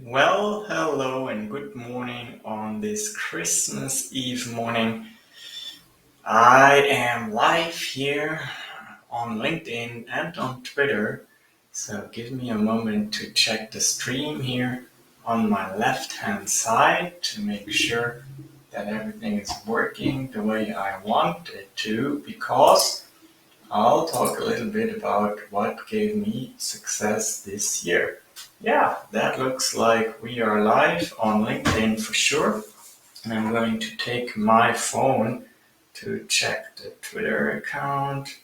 Well, hello and good morning on this Christmas Eve morning. I am live here on LinkedIn and on Twitter, so give me a moment to check the stream here on my left-hand side to make sure that everything is working the way I want it to, because I'll talk a little bit about what gave me success this year. Yeah, that looks like we are live on LinkedIn for sure. And I'm going to take my phone to check the Twitter account.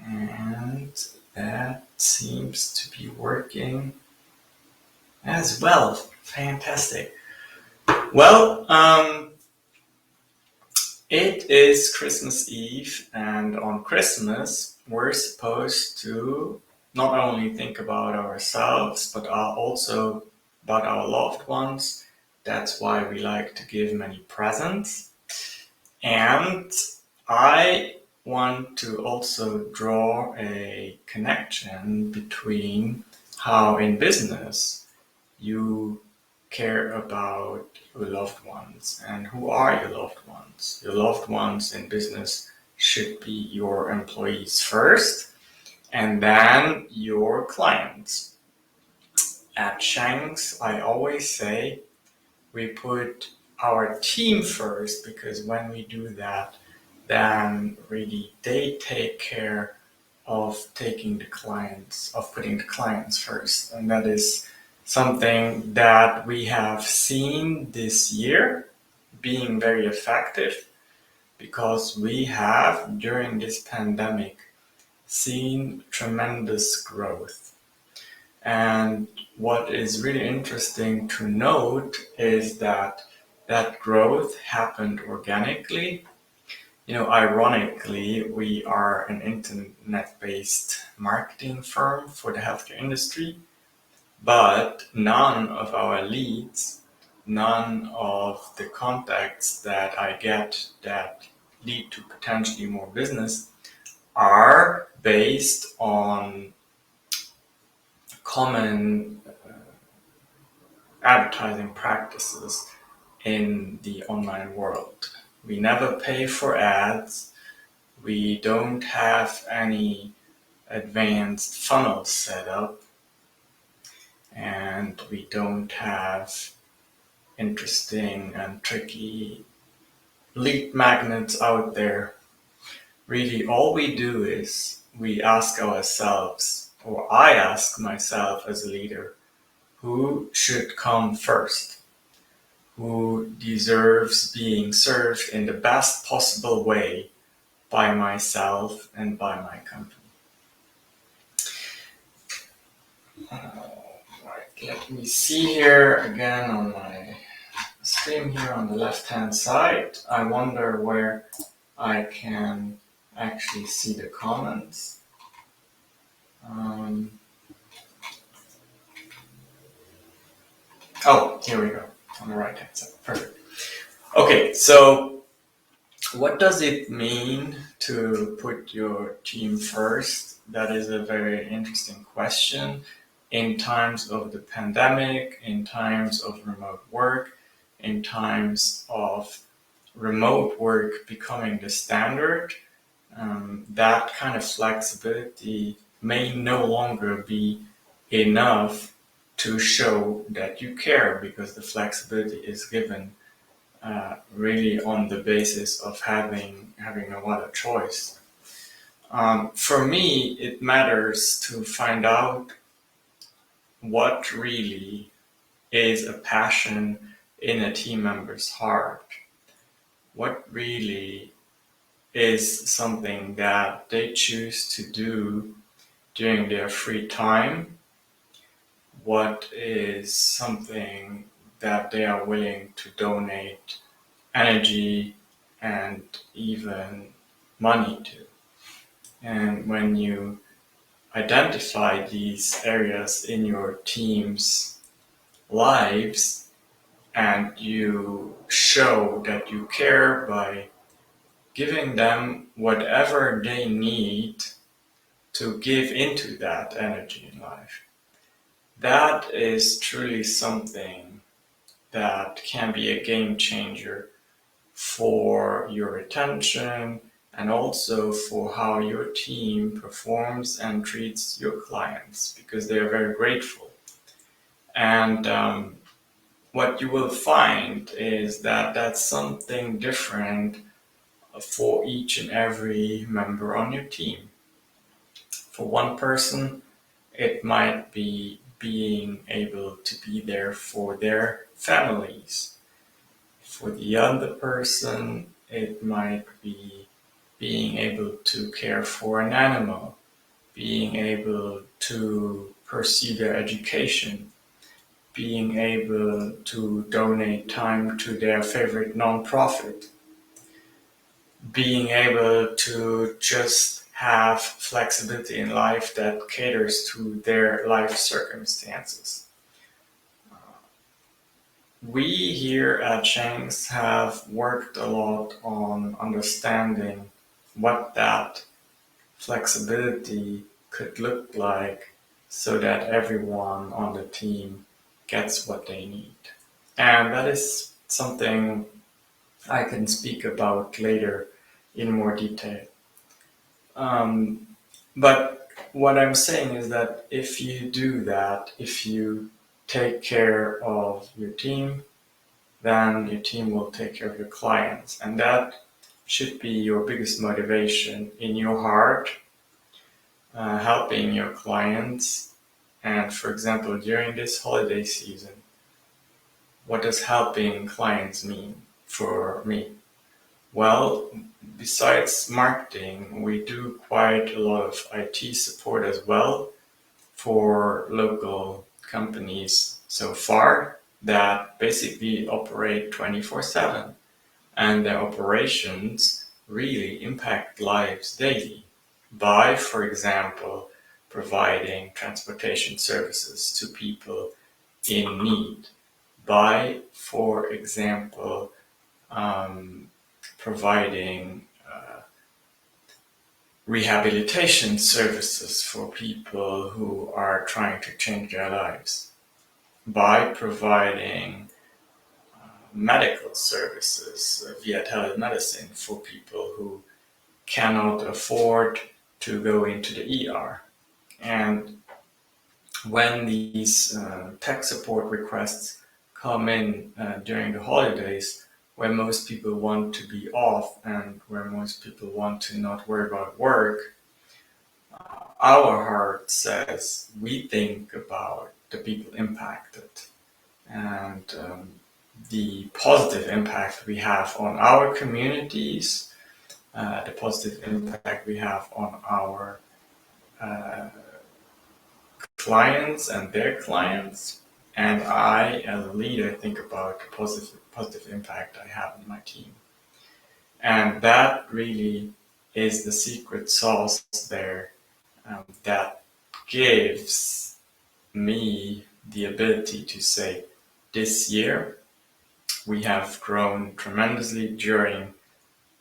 And that seems to be working as well. Fantastic. Well, it is Christmas Eve, and on Christmas, we're supposed to not only think about ourselves, but also about our loved ones. That's why we like to give many presents. And I want to also draw a connection between how in business you care about your loved ones and who are your loved ones. Your loved ones in business should be your employees first and then your clients. At Shanks, I always say we put our team first, because when we do that, then really they take care of putting the clients first. And that is something that we have seen this year being very effective, because we have, during this pandemic, seen tremendous growth. And what is really interesting to note is that growth happened organically. Ironically, we are an internet-based marketing firm for the healthcare industry, but none of our leads, none of the contacts that I get that lead to potentially more business are based on common advertising practices in the online world. We never pay for ads. We don't have any advanced funnels set up, and we don't have interesting and tricky lead magnets out there. Really, all we do is we ask ourselves, or I ask myself as a leader, who should come first? Who deserves being served in the best possible way by myself and by my company? Right, let me see here again on my stream here on the left-hand side. I wonder where I can actually see the comments. Oh, here we go, on the right-hand side. Perfect. Okay, so what does it mean to put your team first? That is a very interesting question. In times of the pandemic, in times of remote work, in times of remote work becoming the standard, that kind of flexibility may no longer be enough to show that you care, because the flexibility is given really on the basis of having a lot of choice. For me, it matters to find out what really is a passion in a team member's heart. What really is something that they choose to do during their free time? What is something that they are willing to donate energy and even money to? And when you identify these areas in your team's lives and you show that you care by giving them whatever they need to give into that energy in life, that is truly something that can be a game changer for your retention and also for how your team performs and treats your clients, because they are very grateful. And what you will find is that that's something different for each and every member on your team. For one person, it might be being able to be there for their families. For the other person, it might be being able to care for an animal, being able to pursue their education, being able to donate time to their favorite nonprofit, being able to just have flexibility in life that caters to their life circumstances. We here at Shanks have worked a lot on understanding what that flexibility could look like so that everyone on the team gets what they need. And that is something I can speak about later in more detail. Um, but what I'm saying is that if you do that, if you take care of your team, then your team will take care of your clients. And that should be your biggest motivation in your heart, helping your clients. And for example, during this holiday season, what does helping clients mean for me? Well, besides marketing, we do quite a lot of IT support as well for local companies so far that basically operate 24/7, and their operations really impact lives daily by, for example, providing transportation services to people in need, by, for example, um, providing rehabilitation services for people who are trying to change their lives, by providing medical services via telemedicine for people who cannot afford to go into the ER. And when these tech support requests come in during the holidays, where most people want to be off and where most people want to not worry about work, our heart says we think about the people impacted and the positive impact we have on our communities, the positive impact we have on our uh, clients and their clients. And I, as a leader, think about the positive impact I have on my team. And that really is the secret sauce there that gives me the ability to say, this year we have grown tremendously during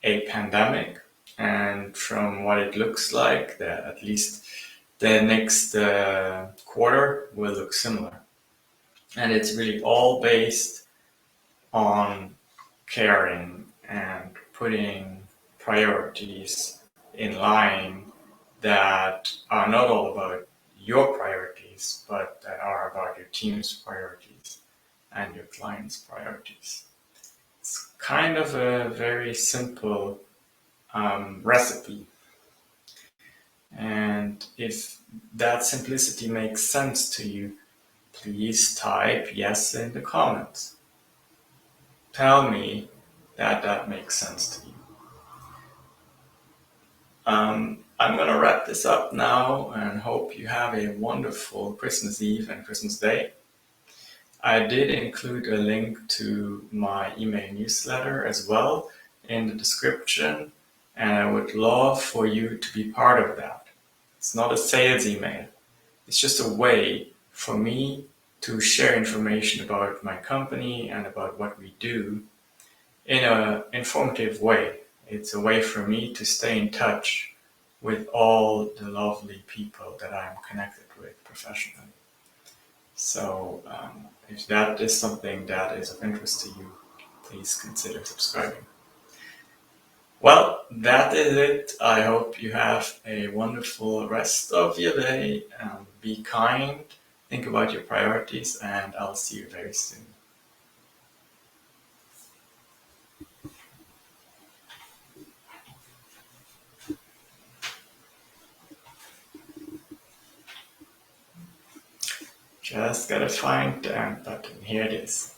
a pandemic, and from what it looks like, that at least the next quarter will look similar. And it's really all based on caring and putting priorities in line that are not all about your priorities, but that are about your team's priorities and your client's priorities. It's kind of a very simple recipe. And if that simplicity makes sense to you, please type yes in the comments. Tell me that that makes sense to you. I'm going to wrap this up now and hope you have a wonderful Christmas Eve and Christmas Day. I did include a link to my email newsletter as well in the description, and I would love for you to be part of that. It's not a sales email. It's just a way for me to share information about my company and about what we do in an informative way. It's a way for me to stay in touch with all the lovely people that I'm connected with professionally. So if that is something that is of interest to you, please consider subscribing. Well, that is it. I hope you have a wonderful rest of your day. Be kind, think about your priorities, and I'll see you very soon. Just gotta find the end button. Here it is.